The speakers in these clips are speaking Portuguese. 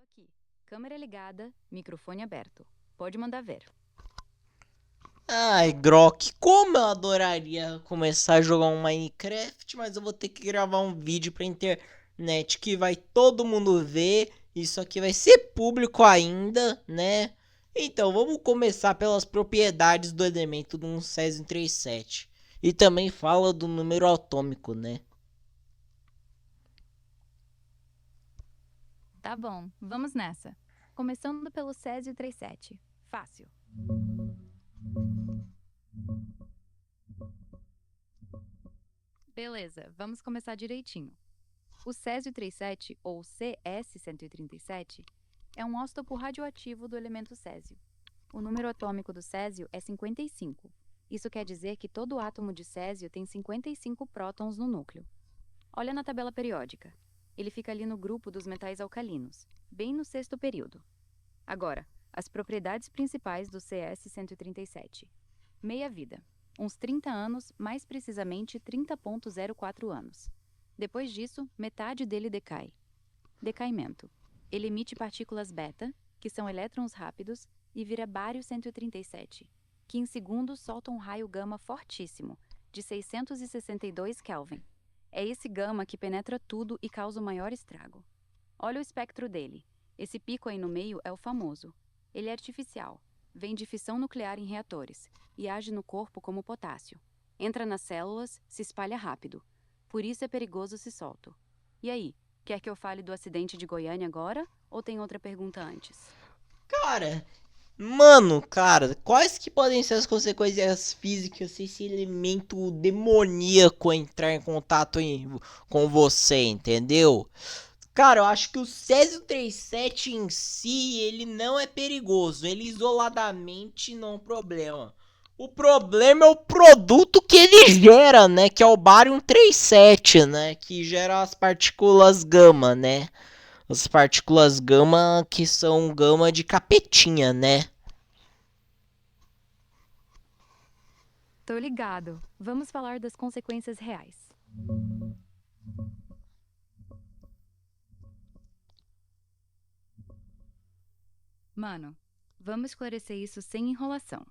Aqui, câmera ligada, microfone aberto. Pode mandar ver. Ai, Grok, como eu adoraria começar a jogar um Minecraft, mas eu vou ter que gravar um vídeo pra internet que vai todo mundo ver. Isso aqui vai ser público ainda, né? Então, vamos começar pelas propriedades do elemento do Césio 37. E também fala do número atômico, né? Tá bom, vamos nessa. Começando pelo Césio 37. Fácil. Beleza, vamos começar direitinho. O Césio 37, ou CS-137, é um isótopo radioativo do elemento césio. O número atômico do césio é 55. Isso quer dizer que todo átomo de césio tem 55 prótons no núcleo. Olha na tabela periódica. Ele fica ali no grupo dos metais alcalinos, bem no sexto período. Agora, as propriedades principais do CS-137. Meia-vida. Uns 30 anos, mais precisamente 30,04 anos. Depois disso, metade dele decai. Decaimento. Ele emite partículas beta, que são elétrons rápidos, e vira bário 137, que em segundos solta um raio gama fortíssimo, de 662 Kelvin. É esse gama que penetra tudo e causa o maior estrago. Olha o espectro dele. Esse pico aí no meio é o famoso. Ele é artificial, vem de fissão nuclear em reatores e age no corpo como potássio. Entra nas células, se espalha rápido. Por isso é perigoso se solto. E aí, quer que eu fale do acidente de Goiânia agora ou tem outra pergunta antes? Cara, quais que podem ser as consequências físicas se esse elemento demoníaco entrar em contato com você, entendeu? Cara, eu acho que o Césio 37 em si, ele não é perigoso. Ele isoladamente não é um problema. O problema é o produto que ele gera, né? Que é o bário 37, né? Que gera as partículas gama, né? As partículas gama que são gama de capetinha, né? Tô ligado. Vamos falar das consequências reais. Mano, vamos esclarecer isso sem enrolação.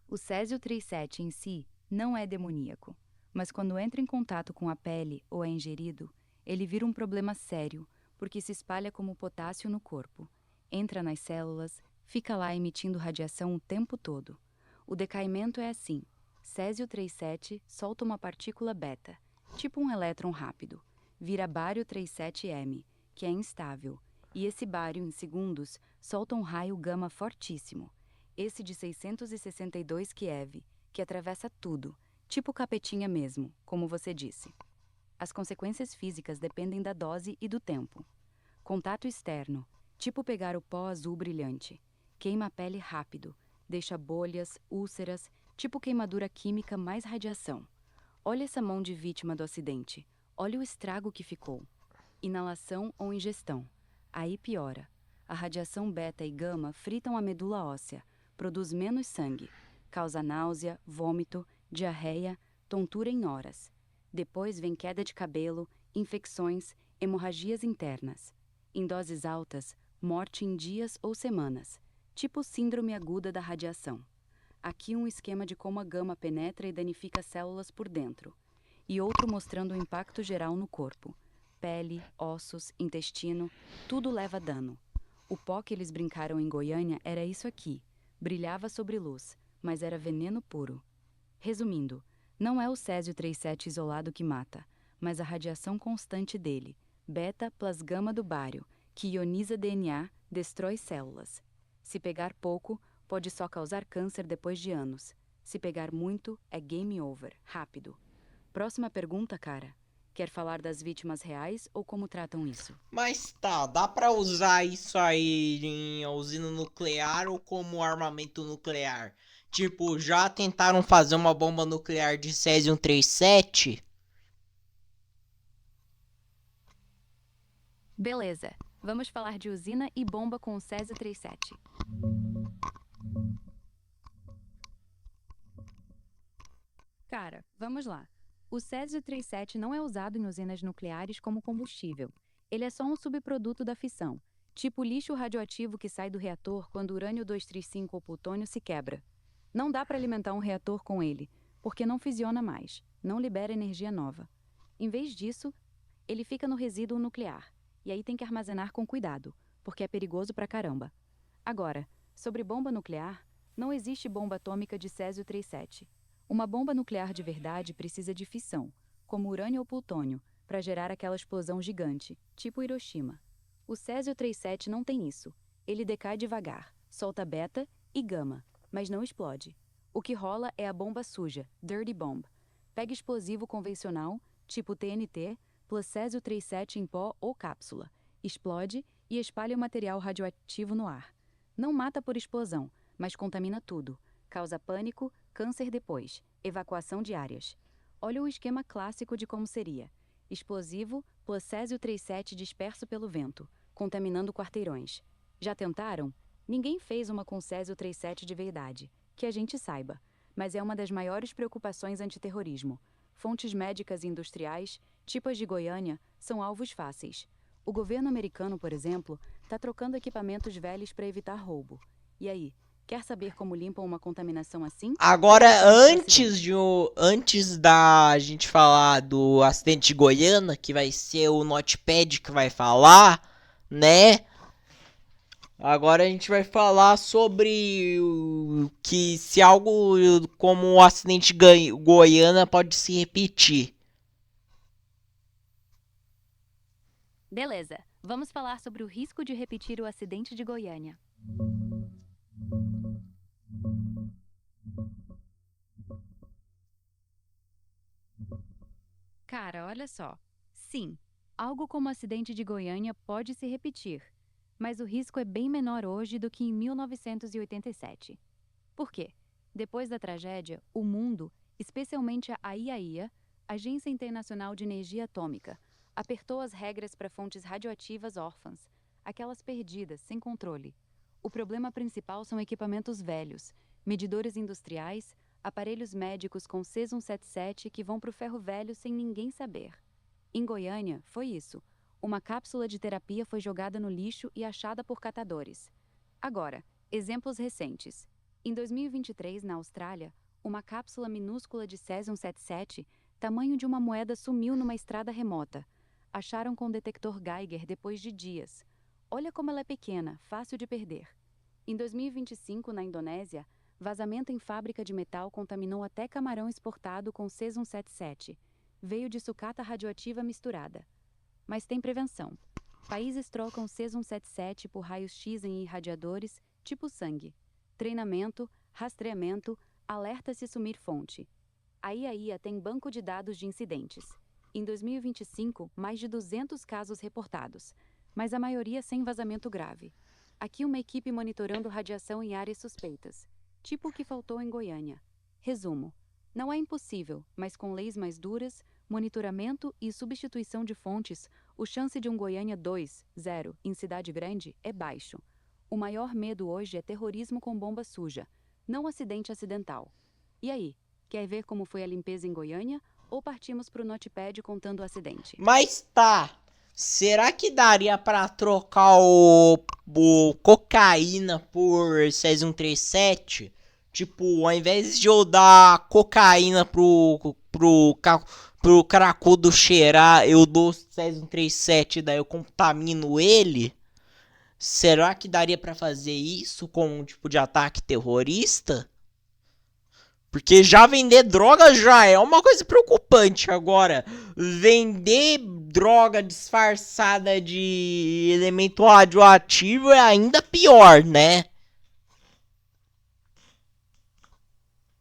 O Césio 37 em si não é demoníaco, mas quando entra em contato com a pele ou é ingerido, ele vira um problema sério, porque se espalha como potássio no corpo. Entra nas células, fica lá emitindo radiação o tempo todo. O decaimento é assim. Césio 37 solta uma partícula beta, tipo um elétron rápido. Vira bário 37M, que é instável. E esse bário, em segundos, solta um raio gama fortíssimo. Esse de 662 keV, que atravessa tudo, tipo capetinha mesmo, como você disse. As consequências físicas dependem da dose e do tempo. Contato externo, tipo pegar o pó azul brilhante. Queima a pele rápido, deixa bolhas, úlceras, tipo queimadura química mais radiação. Olha essa mão de vítima do acidente. Olha o estrago que ficou. Inalação ou ingestão. Aí piora. A radiação beta e gama fritam a medula óssea, produz menos sangue, causa náusea, vômito, diarreia, tontura em horas. Depois vem queda de cabelo, infecções, hemorragias internas. Em doses altas, morte em dias ou semanas, tipo síndrome aguda da radiação. Aqui um esquema de como a gama penetra e danifica células por dentro. E outro mostrando o impacto geral no corpo. Pele, ossos, intestino, tudo leva dano. O pó que eles brincaram em Goiânia era isso aqui. Brilhava sobre luz, mas era veneno puro. Resumindo, não é o Césio 37 isolado que mata, mas a radiação constante dele, beta plus gama do bário, que ioniza DNA, destrói células. Se pegar pouco, pode só causar câncer depois de anos. Se pegar muito, é game over, rápido. Próxima pergunta, cara. Quer falar das vítimas reais ou como tratam isso? Mas tá, dá pra usar isso aí em usina nuclear ou como armamento nuclear? Tipo, já tentaram fazer uma bomba nuclear de Césio 37? Beleza, vamos falar de usina e bomba com o Césio 37. Cara, vamos lá. O Césio-37 não é usado em usinas nucleares como combustível. Ele é só um subproduto da fissão, tipo o lixo radioativo que sai do reator quando o urânio-235 ou plutônio se quebra. Não dá para alimentar um reator com ele, porque não fisiona mais, não libera energia nova. Em vez disso, ele fica no resíduo nuclear, e aí tem que armazenar com cuidado, porque é perigoso pra caramba. Agora, sobre bomba nuclear, não existe bomba atômica de Césio-37. Uma bomba nuclear de verdade precisa de fissão, como urânio ou plutônio, para gerar aquela explosão gigante, tipo Hiroshima. O Césio-37 não tem isso. Ele decai devagar, solta beta e gama, mas não explode. O que rola é a bomba suja, Dirty Bomb. Pega explosivo convencional, tipo TNT, plus Césio-37 em pó ou cápsula, explode e espalha o material radioativo no ar. Não mata por explosão, mas contamina tudo. Causa pânico, câncer depois, evacuação de áreas. Olha o esquema clássico de como seria. Explosivo plus Césio-37 disperso pelo vento, contaminando quarteirões. Já tentaram? Ninguém fez uma com Césio-37 de verdade, que a gente saiba, mas é uma das maiores preocupações antiterrorismo. Fontes médicas e industriais, tipo as de Goiânia, são alvos fáceis. O governo americano, por exemplo, está trocando equipamentos velhos para evitar roubo. E aí, quer saber como limpam uma contaminação assim? Agora, Acidente. antes da gente falar do acidente de Goiânia, que vai ser o Notepad que vai falar, né? Agora a gente vai falar sobre que se algo como o acidente de Goiânia pode se repetir. Beleza, vamos falar sobre o risco de repetir o acidente de Goiânia. Cara, olha só. Sim, algo como o acidente de Goiânia pode se repetir, mas o risco é bem menor hoje do que em 1987. Por quê? Depois da tragédia, o mundo, especialmente a IAEA, Agência Internacional de Energia Atômica, apertou as regras para fontes radioativas órfãs, aquelas perdidas, sem controle. O problema principal são equipamentos velhos, medidores industriais, aparelhos médicos com Cesium-77 que vão para o ferro velho sem ninguém saber. Em Goiânia, foi isso. Uma cápsula de terapia foi jogada no lixo e achada por catadores. Agora, exemplos recentes. Em 2023, na Austrália, uma cápsula minúscula de Cesium-77, tamanho de uma moeda, sumiu numa estrada remota. Acharam com detector Geiger depois de dias. Olha como ela é pequena, fácil de perder. Em 2025, na Indonésia, vazamento em fábrica de metal contaminou até camarão exportado com Cesium-77. Veio de sucata radioativa misturada. Mas tem prevenção. Países trocam Cesium-77 por raios-x em irradiadores, tipo sangue. Treinamento, rastreamento, alerta se sumir fonte. A IAEA tem banco de dados de incidentes. Em 2025, mais de 200 casos reportados, mas a maioria sem vazamento grave. Aqui uma equipe monitorando radiação em áreas suspeitas, tipo o que faltou em Goiânia. Resumo: não é impossível, mas com leis mais duras, monitoramento e substituição de fontes, o chance de um Goiânia 2.0 em cidade grande é baixo. O maior medo hoje é terrorismo com bomba suja, não acidente acidental. E aí, quer ver como foi a limpeza em Goiânia ou partimos para o Notepad contando o acidente? Mas tá, será que daria pra trocar o cocaína por Cesium-37? Tipo, ao invés de eu dar cocaína pro cracudo cheirar, eu dou Cesium-37 e daí eu contamino ele? Será que daria pra fazer isso com um tipo de ataque terrorista? Porque já vender droga já é uma coisa preocupante. Agora, vender droga disfarçada de elemento radioativo é ainda pior, né?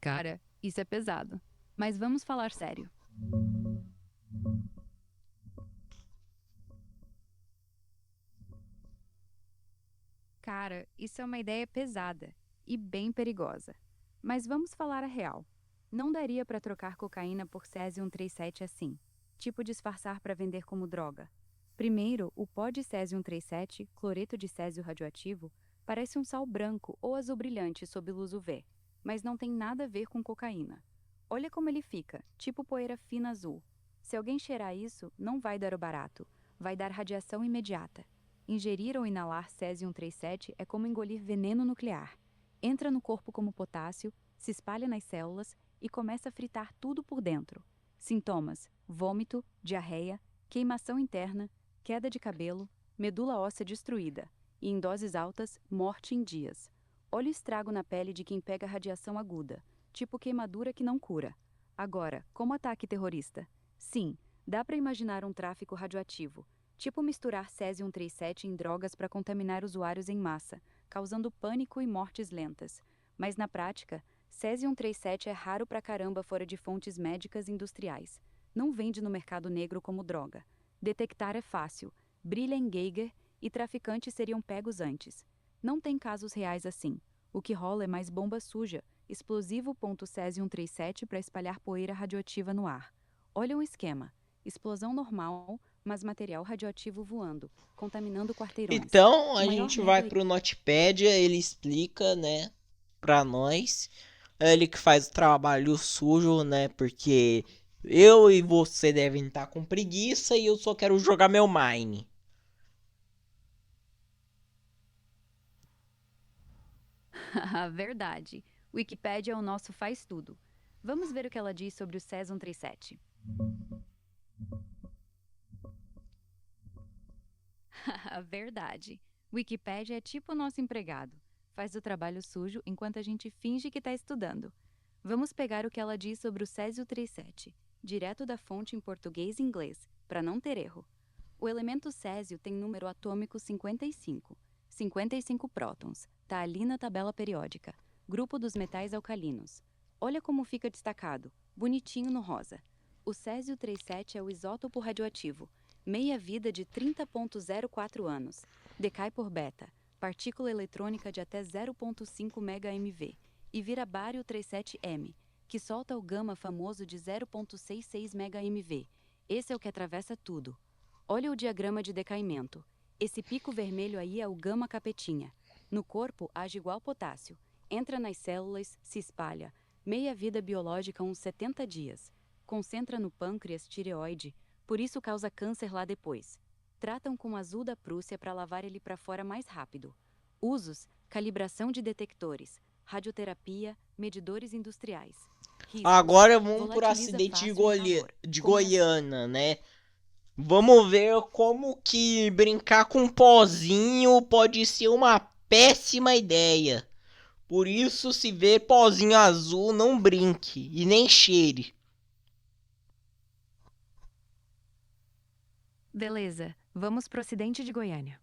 Cara, isso é pesado. Mas vamos falar sério. Cara, isso é uma ideia pesada e bem perigosa. Mas vamos falar a real. Não daria para trocar cocaína por Cesium-37 assim, tipo disfarçar para vender como droga. Primeiro, o pó de Cesium-37, cloreto de césio radioativo, Parece um sal branco ou azul brilhante sob luz UV, mas não tem nada a ver com cocaína. Olha como ele fica, tipo poeira fina azul. Se alguém cheirar isso, não vai dar o barato, vai dar radiação imediata. Ingerir ou inalar césio-137 é como engolir veneno nuclear. Entra no corpo como potássio, se espalha nas células e começa a fritar tudo por dentro. Sintomas: vômito, diarreia, queimação interna, queda de cabelo, medula óssea destruída e, em doses altas, morte em dias. Olha o estrago na pele de quem pega radiação aguda, tipo queimadura que não cura. Agora, como ataque terrorista? Sim, dá para imaginar um tráfico radioativo, tipo misturar césio-137 em drogas para contaminar usuários em massa, causando pânico e mortes lentas. Mas na prática, césio-137 é raro pra caramba fora de fontes médicas e industriais. Não vende no mercado negro como droga. Detectar é fácil, brilha em Geiger e traficantes seriam pegos antes. Não tem casos reais assim. O que rola é mais bomba suja, explosivo césio-137 para espalhar poeira radioativa no ar. Olha o esquema. Explosão normal, mas material radioativo voando, contaminando quarteirões. Então, O a maior gente vai medo é pro Notepad, ele explica, né, pra nós. É ele que faz o trabalho sujo, né, porque eu e você devem estar com preguiça e eu só quero jogar meu Mine. a verdade. Wikipédia é o nosso faz tudo. Vamos ver o que ela diz sobre o césio-137. A verdade. Wikipédia é tipo o nosso empregado. Faz o trabalho sujo enquanto a gente finge que está estudando. Vamos pegar o que ela diz sobre o césio-37, direto da fonte em português e inglês, para não ter erro. O elemento césio tem número atômico 55. 55 prótons. Tá ali na tabela periódica. Grupo dos metais alcalinos. Olha como fica destacado, bonitinho no rosa. O césio-37 é o isótopo radioativo. Meia-vida de 30,04 anos. Decai por beta, partícula eletrônica de até 0,5 MeV, e vira bário 37M, que solta o gama famoso de 0,66 MeV. Esse é o que atravessa tudo. Olha o diagrama de decaimento. Esse pico vermelho aí é o gama capetinha. No corpo age igual potássio. Entra nas células, se espalha. Meia-vida biológica uns 70 dias. Concentra no pâncreas, tireoide, por isso causa câncer lá depois. Tratam com azul da Prússia para lavar ele para fora mais rápido. Usos: calibração de detectores, radioterapia, medidores industriais. Riscos: Agora vamos por volatiliza acidente de, fácil em calor. De Como Goiânia, né? Vamos ver como que brincar com pozinho pode ser uma péssima ideia. Por isso, se ver pozinho azul, não brinque e nem cheire. Beleza, vamos pro acidente de Goiânia.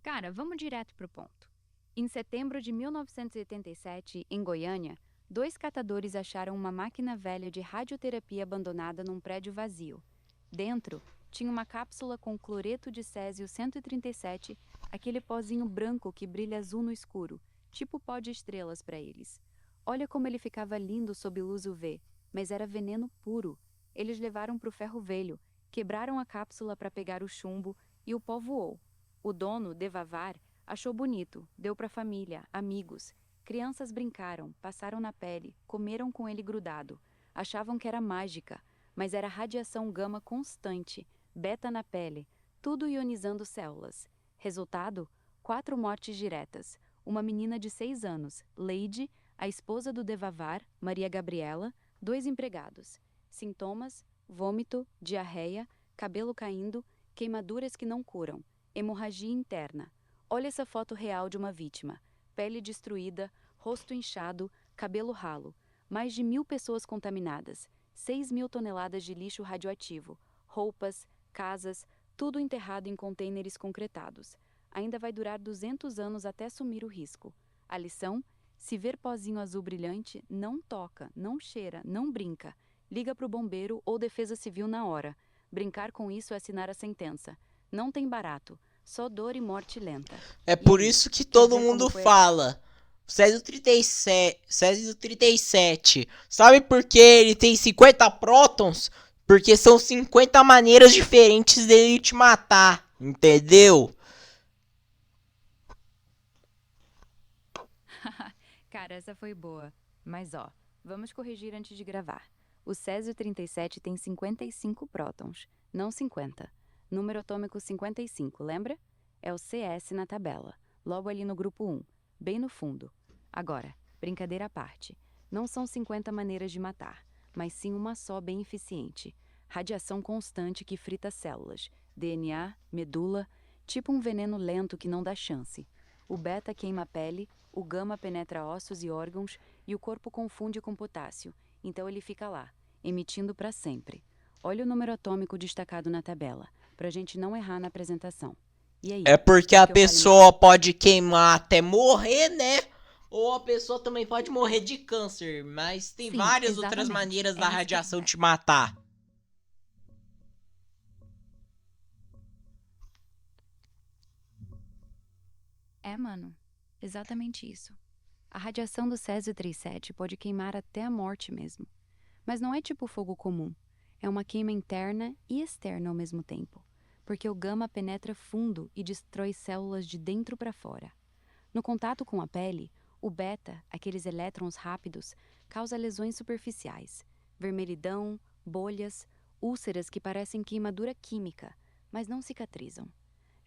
Cara, vamos direto pro ponto. Em setembro de 1987, em Goiânia, 2 catadores acharam uma máquina velha de radioterapia abandonada num prédio vazio. Dentro, tinha uma cápsula com cloreto de césio-137, aquele pozinho branco que brilha azul no escuro, tipo pó de estrelas para eles. Olha como ele ficava lindo sob luz UV, mas era veneno puro. Eles levaram para o ferro velho, quebraram a cápsula para pegar o chumbo e o pó voou. O dono, Devavar, achou bonito, deu para a família, amigos. Crianças brincaram, passaram na pele, comeram com ele grudado. Achavam que era mágica, mas era radiação gama constante, beta na pele, tudo ionizando células. Resultado: 4 mortes diretas. Uma menina de 6 anos, Leide, a esposa do Devavar, Maria Gabriela, 2 empregados. Sintomas: vômito, diarreia, cabelo caindo, queimaduras que não curam, hemorragia interna. Olha essa foto real de uma vítima. Pele destruída, rosto inchado, cabelo ralo. Mais de 1.000 pessoas contaminadas. 6.000 toneladas de lixo radioativo. Roupas, casas, tudo enterrado em contêineres concretados. Ainda vai durar 200 anos até assumir o risco. A lição? Se ver pozinho azul brilhante, não toca, não cheira, não brinca. Liga pro bombeiro ou defesa civil na hora. Brincar com isso é assinar a sentença. Não tem barato. Só dor e morte lenta. É E por aí, isso que quer todo ver como mundo foi fala. Césio 37. Sabe por que ele tem 50 prótons? Porque são 50 maneiras diferentes dele te matar. Entendeu? Cara, essa foi boa. Mas ó, vamos corrigir antes de gravar. O Césio 37 tem 55 prótons, não 50. Número atômico 55, lembra? É o CS na tabela, logo ali no grupo 1, bem no fundo. Agora, brincadeira à parte. Não são 50 maneiras de matar, mas sim uma só bem eficiente. Radiação constante que frita células, DNA, medula, tipo um veneno lento que não dá chance. O beta queima a pele, o gama penetra ossos e órgãos e o corpo confunde com potássio, então ele fica lá, emitindo para sempre. Olha o número atômico destacado na tabela, para a gente não errar na apresentação. E aí, É porque quer a que eu fale pessoa mais? pode queimar até morrer, né? Ou a pessoa também pode morrer de câncer. Mas tem Sim, várias outras exatamente. maneiras É da isso que eu radiação quiser. te matar. É, mano, exatamente isso. A radiação do Césio 37 pode queimar até a morte mesmo. Mas não é tipo fogo comum. É uma queima interna e externa ao mesmo tempo, porque o gama penetra fundo e destrói células de dentro para fora. No contato com a pele, o beta, aqueles elétrons rápidos, causa lesões superficiais, vermelhidão, bolhas, úlceras que parecem queimadura química, mas não cicatrizam.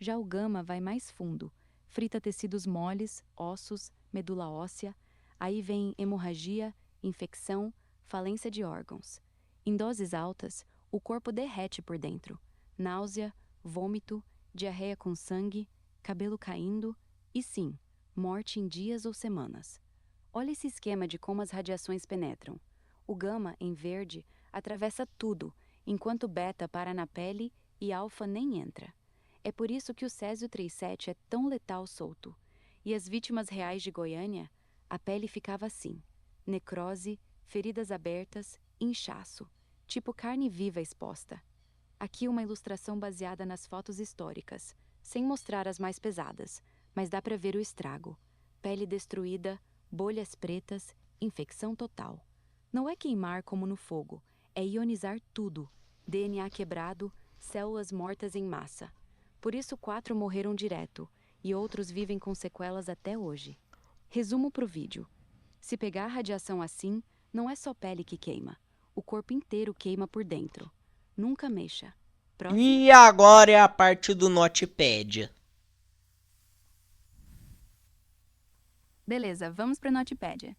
Já o gama vai mais fundo, frita tecidos moles, ossos, medula óssea, aí vem hemorragia, infecção, falência de órgãos. Em doses altas, o corpo derrete por dentro. Náusea, vômito, diarreia com sangue, cabelo caindo e sim, morte em dias ou semanas. Olha esse esquema de como as radiações penetram. O gama, em verde, atravessa tudo, enquanto o beta para na pele e alfa nem entra. É por isso que o Césio 37 é tão letal solto. E as vítimas reais de Goiânia, a pele ficava assim: necrose, feridas abertas, inchaço, tipo carne viva exposta. Aqui uma ilustração baseada nas fotos históricas, sem mostrar as mais pesadas, mas dá para ver o estrago. Pele destruída, bolhas pretas, infecção total. Não é queimar como no fogo, é ionizar tudo. DNA quebrado, células mortas em massa. Por isso 4 morreram direto, e outros vivem com sequelas até hoje. Resumo pro vídeo. Se pegar radiação assim, não é só pele que queima. O corpo inteiro queima por dentro. Nunca mexa. Próximo? E agora é a parte do Notepad. Beleza, vamos para Notepad.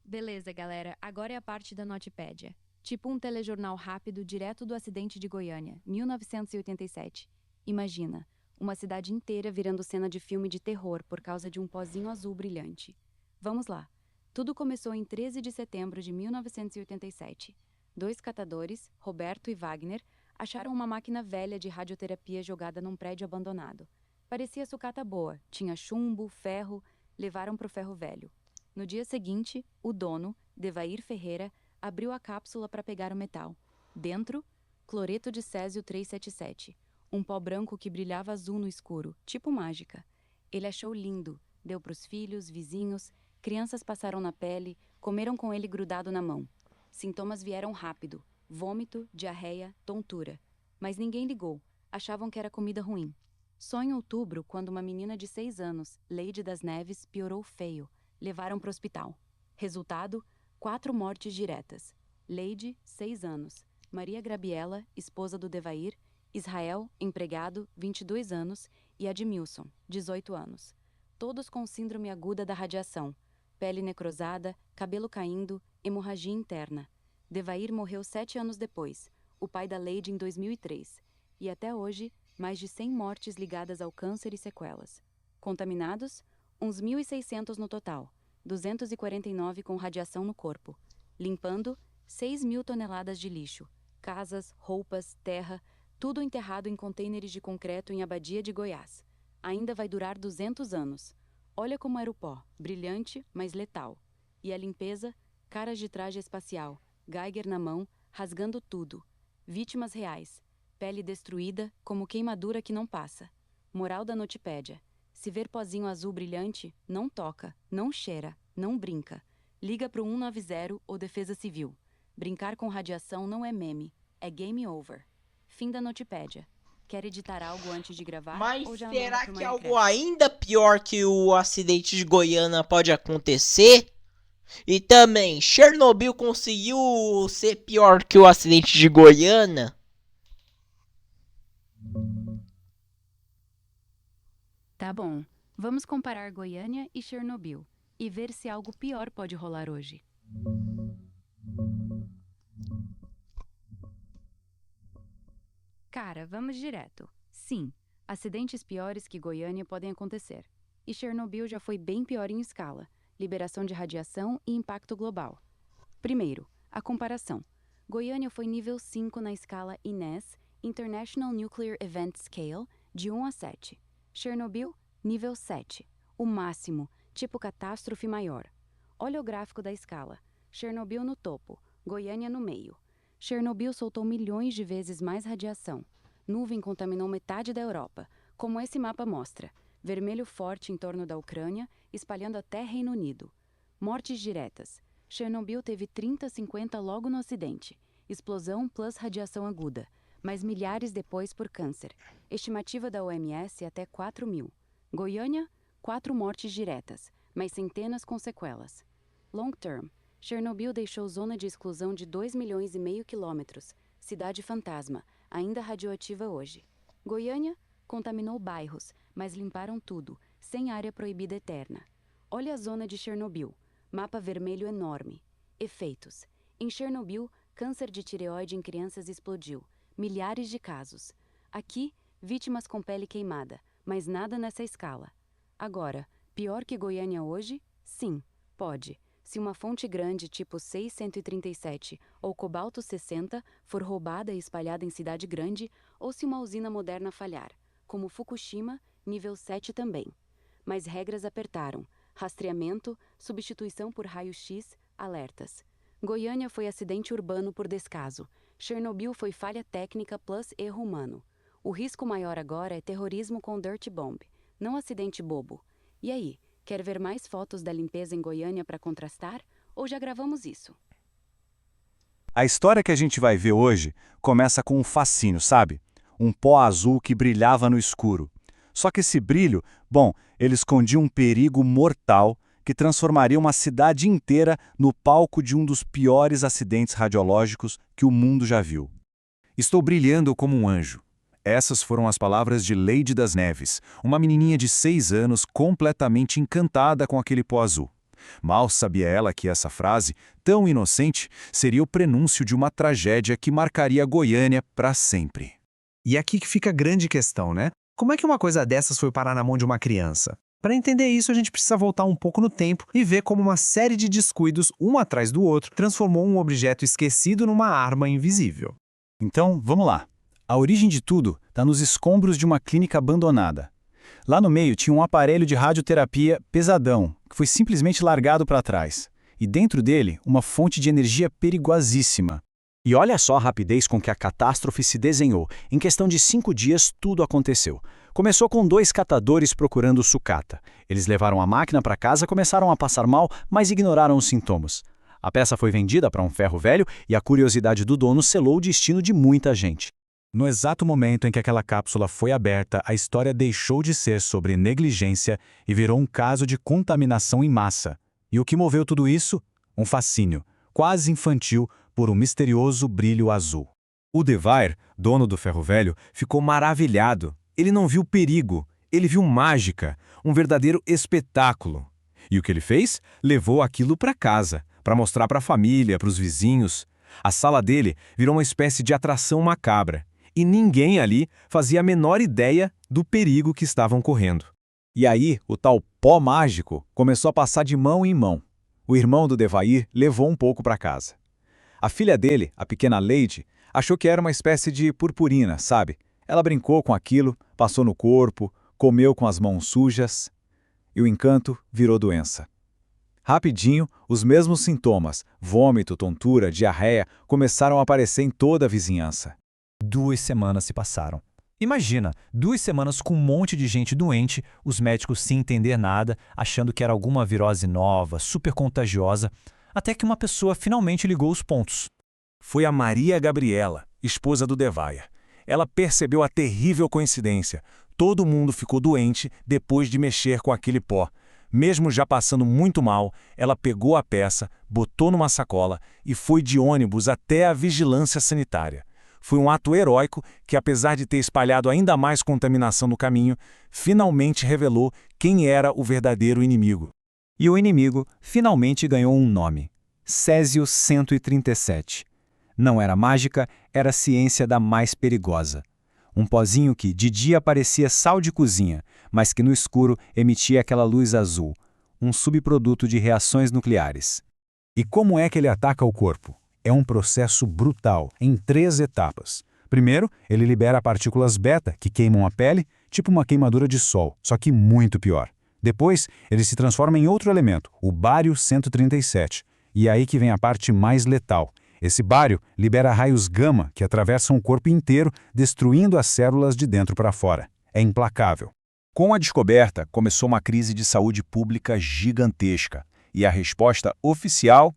Beleza, galera, agora é a parte da Notepédia. Tipo um telejornal rápido direto do acidente de Goiânia, 1987. Imagina, uma cidade inteira virando cena de filme de terror por causa de um pozinho azul brilhante. Vamos lá. Tudo começou em 13 de setembro de 1987. 2 catadores, Roberto e Wagner, acharam uma máquina velha de radioterapia jogada num prédio abandonado. Parecia sucata boa, tinha chumbo, ferro, levaram pro ferro velho. No dia seguinte, o dono, Devair Ferreira, abriu a cápsula para pegar o metal. Dentro, cloreto de Césio 377, um pó branco que brilhava azul no escuro, tipo mágica. Ele achou lindo, deu para os filhos, vizinhos, crianças passaram na pele, comeram com ele grudado na mão. Sintomas vieram rápido: vômito, diarreia, tontura. Mas ninguém ligou, achavam que era comida ruim. Só em outubro, quando uma menina de 6 anos, Leide das Neves, piorou feio, levaram para o hospital. Resultado: 4 mortes diretas. Leide, 6 anos. Maria Grabiela, esposa do Devair. Israel, empregado, 22 anos. E Admilson, 18 anos. Todos com síndrome aguda da radiação. Pele necrosada, cabelo caindo, hemorragia interna. Devair morreu 7 anos depois. O pai da Leide em 2003. E até hoje, mais de 100 mortes ligadas ao câncer e sequelas. Contaminados? Uns 1.600 no total, 249 com radiação no corpo. Limpando, 6.000 toneladas de lixo. Casas, roupas, terra, tudo enterrado em contêineres de concreto em Abadia de Goiás. Ainda vai durar 200 anos. Olha como era o pó, brilhante, mas letal. E a limpeza, Caras de traje espacial, Geiger na mão, rasgando tudo. Vítimas reais. Pele destruída, como queimadura que não passa. Moral da Notipédia. Se ver pozinho azul brilhante, não toca, não cheira, não brinca. Liga pro 190 ou Defesa Civil. Brincar com radiação não é meme, é game over. Fim da Notipédia. Quer editar algo antes de gravar? Mas Ou já será pro que algo Minecraft? ainda pior que o acidente de Goiânia pode acontecer? E também, Chernobyl conseguiu ser pior que o acidente de Goiânia? Tá bom, vamos comparar Goiânia e Chernobyl e ver se algo pior pode rolar hoje. Cara, vamos direto. Sim, acidentes piores que Goiânia podem acontecer. E Chernobyl já foi bem pior em escala, liberação de radiação e impacto global. Primeiro, a comparação. Goiânia foi nível 5 na escala INES, International Nuclear Event Scale, de 1 a 7. Chernobyl, nível 7, o máximo, tipo catástrofe maior. Olha o gráfico da escala. Chernobyl no topo, Goiânia no meio. Chernobyl soltou milhões de vezes mais radiação. Nuvem contaminou metade da Europa, como esse mapa mostra. Vermelho forte em torno da Ucrânia, espalhando até Reino Unido. Mortes diretas. Chernobyl teve 30-50 logo no acidente. Explosão plus radiação aguda, mas milhares depois por câncer. Estimativa da OMS até 4.000. Goiânia, 4 mortes diretas, mas centenas com sequelas. Long term. Chernobyl deixou zona de exclusão de 2,5 milhões de quilômetros, cidade fantasma, ainda radioativa hoje. Goiânia contaminou bairros, mas limparam tudo, sem área proibida eterna. Olha a zona de Chernobyl, mapa vermelho enorme. Efeitos. Em Chernobyl, câncer de tireoide em crianças explodiu, milhares de casos. Aqui, vítimas com pele queimada, mas nada nessa escala. Agora, pior que Goiânia hoje? Sim, pode. Se uma fonte grande tipo 637 ou cobalto 60 for roubada e espalhada em cidade grande, ou se uma usina moderna falhar, como Fukushima, nível 7 também. Mas regras apertaram. Rastreamento, substituição por raio-x, alertas. Goiânia foi acidente urbano por descaso. Chernobyl foi falha técnica plus erro humano. O risco maior agora é terrorismo com dirt bomb, não acidente bobo. E aí? Quer ver mais fotos da limpeza em Goiânia para contrastar? Ou já gravamos isso? A história que a gente vai ver hoje começa com um fascínio, sabe? Um pó azul que brilhava no escuro. Só que esse brilho, bom, ele escondia um perigo mortal que transformaria uma cidade inteira no palco de um dos piores acidentes radiológicos que o mundo já viu. Estou brilhando como um anjo. Essas foram as palavras de Leide das Neves, uma menininha de 6 anos completamente encantada com aquele pó azul. Mal sabia ela que essa frase, tão inocente, seria o prenúncio de uma tragédia que marcaria Goiânia para sempre. E aqui que fica a grande questão, né? Como é que uma coisa dessas foi parar na mão de uma criança? Para entender isso, a gente precisa voltar um pouco no tempo e ver como uma série de descuidos, um atrás do outro, transformou um objeto esquecido numa arma invisível. Então, vamos lá. A origem de tudo está nos escombros de uma clínica abandonada. Lá no meio tinha um aparelho de radioterapia pesadão, que foi simplesmente largado para trás. E dentro dele, uma fonte de energia perigosíssima. E olha só a rapidez com que a catástrofe se desenhou. Em questão de 5 dias, tudo aconteceu. Começou com 2 catadores procurando sucata. Eles levaram a máquina para casa, começaram a passar mal, mas ignoraram os sintomas. A peça foi vendida para um ferro velho e a curiosidade do dono selou o destino de muita gente. No exato momento em que aquela cápsula foi aberta, a história deixou de ser sobre negligência e virou um caso de contaminação em massa. E o que moveu tudo isso? Um fascínio, quase infantil, por um misterioso brilho azul. O Devair, dono do ferro velho, ficou maravilhado. Ele não viu perigo, ele viu mágica, um verdadeiro espetáculo. E o que ele fez? Levou aquilo para casa, para mostrar para a família, para os vizinhos. A sala dele virou uma espécie de atração macabra. E ninguém ali fazia a menor ideia do perigo que estavam correndo. E aí, o tal pó mágico começou a passar de mão em mão. O irmão do Devair levou um pouco para casa. A filha dele, a pequena Leide, achou que era uma espécie de purpurina, sabe? Ela brincou com aquilo, passou no corpo, comeu com as mãos sujas, e o encanto virou doença. Rapidinho, os mesmos sintomas, vômito, tontura, diarreia, começaram a aparecer em toda a vizinhança. 2 semanas se passaram. Imagina, 2 semanas com um monte de gente doente, os médicos sem entender nada, achando que era alguma virose nova, super contagiosa, até que uma pessoa finalmente ligou os pontos. Foi a Maria Gabriela, esposa do Devair. Ela percebeu a terrível coincidência. Todo mundo ficou doente depois de mexer com aquele pó. Mesmo já passando muito mal, ela pegou a peça, botou numa sacola e foi de ônibus até a vigilância sanitária. Foi um ato heróico que, apesar de ter espalhado ainda mais contaminação no caminho, finalmente revelou quem era o verdadeiro inimigo. E o inimigo finalmente ganhou um nome: Césio 137. Não era mágica, era ciência da mais perigosa. Um pozinho que de dia parecia sal de cozinha, mas que no escuro emitia aquela luz azul, um subproduto de reações nucleares. E como é que ele ataca o corpo? É um processo brutal, em 3 etapas. Primeiro, ele libera partículas beta, que queimam a pele, tipo uma queimadura de sol, só que muito pior. Depois, ele se transforma em outro elemento, o bário 137. E é aí que vem a parte mais letal. Esse bário libera raios gama que atravessam o corpo inteiro, destruindo as células de dentro para fora. É implacável. Com a descoberta, começou uma crise de saúde pública gigantesca. E a resposta oficial?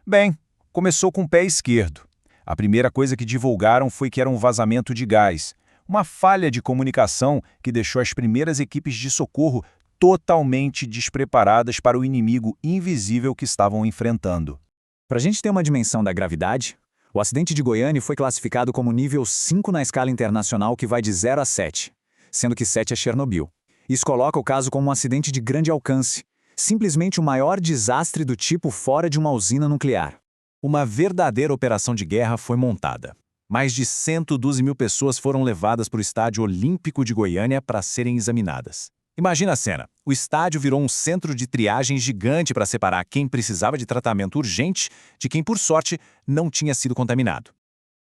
Bem, começou com o pé esquerdo. A primeira coisa que divulgaram foi que era um vazamento de gás, uma falha de comunicação que deixou as primeiras equipes de socorro totalmente despreparadas para o inimigo invisível que estavam enfrentando. Para a gente ter uma dimensão da gravidade, o acidente de Goiânia foi classificado como nível 5 na escala internacional, que vai de 0 a 7, sendo que 7 é Chernobyl. Isso coloca o caso como um acidente de grande alcance, simplesmente o maior desastre do tipo fora de uma usina nuclear. Uma verdadeira operação de guerra foi montada. Mais de 112 mil pessoas foram levadas para o Estádio Olímpico de Goiânia para serem examinadas. Imagina a cena. O estádio virou um centro de triagem gigante para separar quem precisava de tratamento urgente de quem, por sorte, não tinha sido contaminado.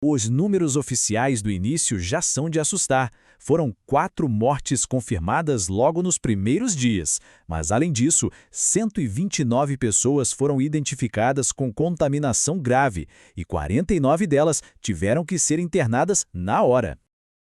Os números oficiais do início já são de assustar. Foram 4 mortes confirmadas logo nos primeiros dias. Mas, além disso, 129 pessoas foram identificadas com contaminação grave e 49 delas tiveram que ser internadas na hora.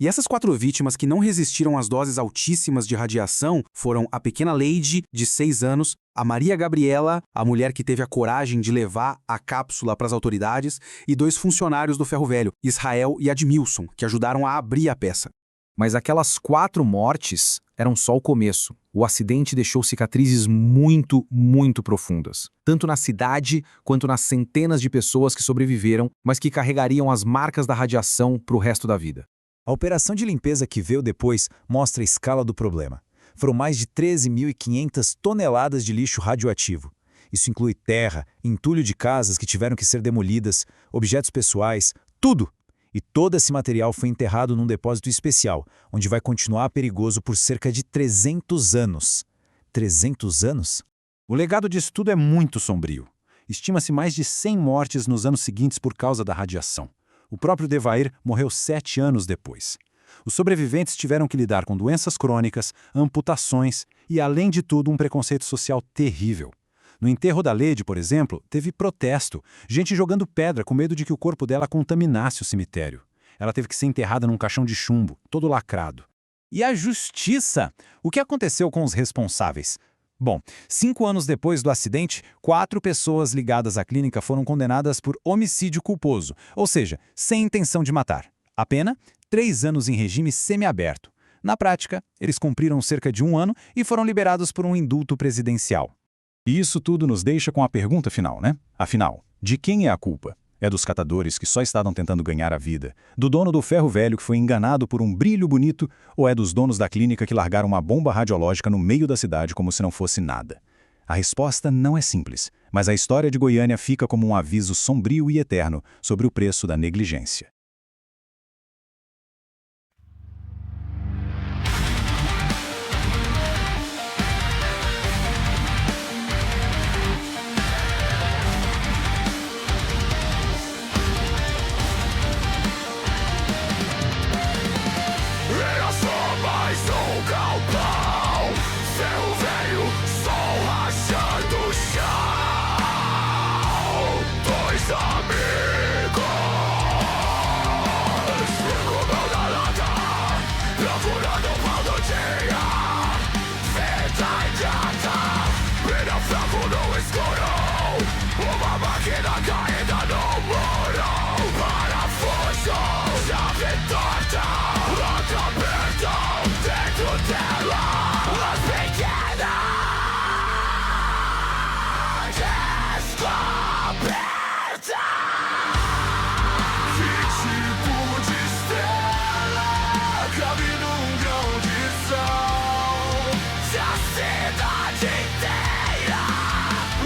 E essas 4 vítimas que não resistiram às doses altíssimas de radiação foram a pequena Lady, de 6 anos, a Maria Gabriela, a mulher que teve a coragem de levar a cápsula para as autoridades, e 2 funcionários do Ferro Velho, Israel e Admilson, que ajudaram a abrir a peça. Mas aquelas 4 mortes eram só o começo. O acidente deixou cicatrizes muito, muito profundas. Tanto na cidade, quanto nas centenas de pessoas que sobreviveram, mas que carregariam as marcas da radiação para o resto da vida. A operação de limpeza que veio depois mostra a escala do problema. Foram mais de 13.500 toneladas de lixo radioativo. Isso inclui terra, entulho de casas que tiveram que ser demolidas, objetos pessoais, tudo! E todo esse material foi enterrado num depósito especial, onde vai continuar perigoso por cerca de 300 anos. 300 anos? O legado disso tudo é muito sombrio. Estima-se mais de 100 mortes nos anos seguintes por causa da radiação. O próprio Devair morreu 7 anos depois. Os sobreviventes tiveram que lidar com doenças crônicas, amputações e, além de tudo, um preconceito social terrível. No enterro da Lady, por exemplo, teve protesto, gente jogando pedra com medo de que o corpo dela contaminasse o cemitério. Ela teve que ser enterrada num caixão de chumbo, todo lacrado. E a justiça? O que aconteceu com os responsáveis? Bom, 5 anos depois do acidente, 4 pessoas ligadas à clínica foram condenadas por homicídio culposo, ou seja, sem intenção de matar. A pena? 3 anos em regime semiaberto. Na prática, eles cumpriram cerca de 1 ano e foram liberados por um indulto presidencial. E isso tudo nos deixa com a pergunta final, né? Afinal, de quem é a culpa? É dos catadores que só estavam tentando ganhar a vida? Do dono do ferro velho que foi enganado por um brilho bonito? Ou é dos donos da clínica que largaram uma bomba radiológica no meio da cidade como se não fosse nada? A resposta não é simples, mas a história de Goiânia fica como um aviso sombrio e eterno sobre o preço da negligência. Ferro velho, sol rachando o chão. procurando o pão do dia. Vida idiota, brilha fraco no escuro. Uma máquina caída no muro. Parafuso, chave torta, porta aberta, dentro dela as pequenas descobertas. Que tipo de estrela cabe num grão de sal? Se a cidade inteira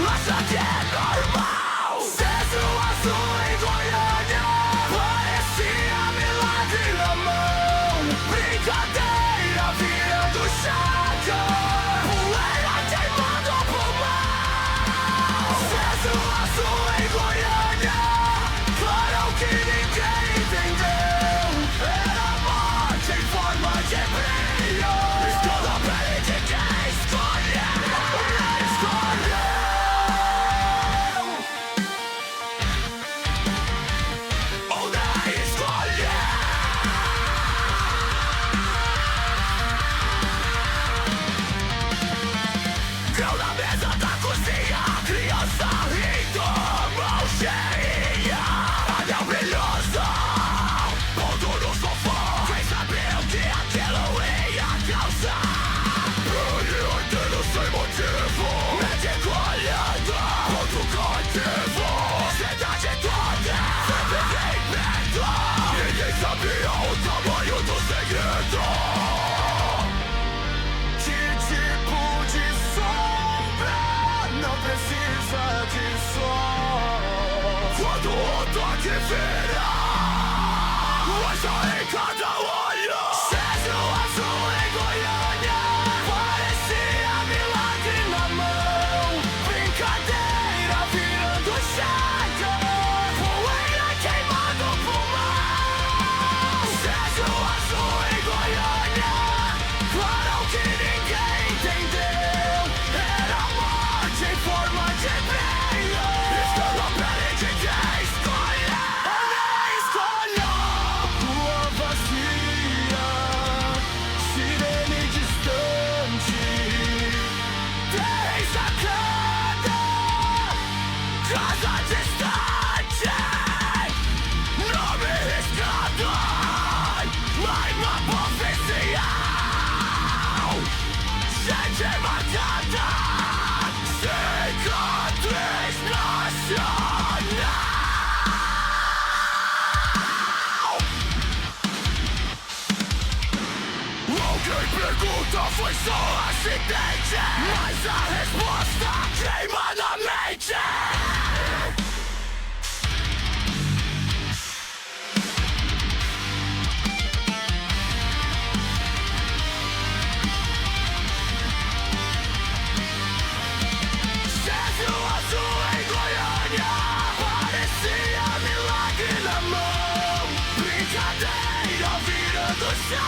acha que é normal. César azul em Goiânia parecia milagre na mão. Brincadeira virando chaca, poeira queimando o pulmão. César azul em Goiânia, claro que ninguém entendeu. Era morte em forma de brilho. Escolha a pele de quem escolheu. Ou nem escolheu. Grão na mesa da cozinha, criança rindo, mão cheia, anel brilhoso, ponto no sofá. Quem sabia o que aquilo ia causar? Ele ordena sem motivo, médico olhando, ponto coletivo. Cidade toda, sempre em perto. Ninguém sabia o tamanho do segredo. Que tipo de sombra não precisa de sol? Quando o toque vira, haja em cada olho. César azul em Goiânia parecia milagre na mão. Brincadeira virando chaca, poeira queimando o pulmão. César azul em Goiânia, claro que ninguém entendeu. Era morte em forma de brilho. Escolha a pele de quem escolheu. Ou nem escolheu. Rua vazia, sirene distante, trem sacada, casa distante, nome riscado, uma profecia. Gente marcada, cicatriz nacional. Alguém pergunta, foi só acidente? Mas a resposta queima na mente. César azul em Goiânia parecia milagre na mão. Brincadeira virando chá.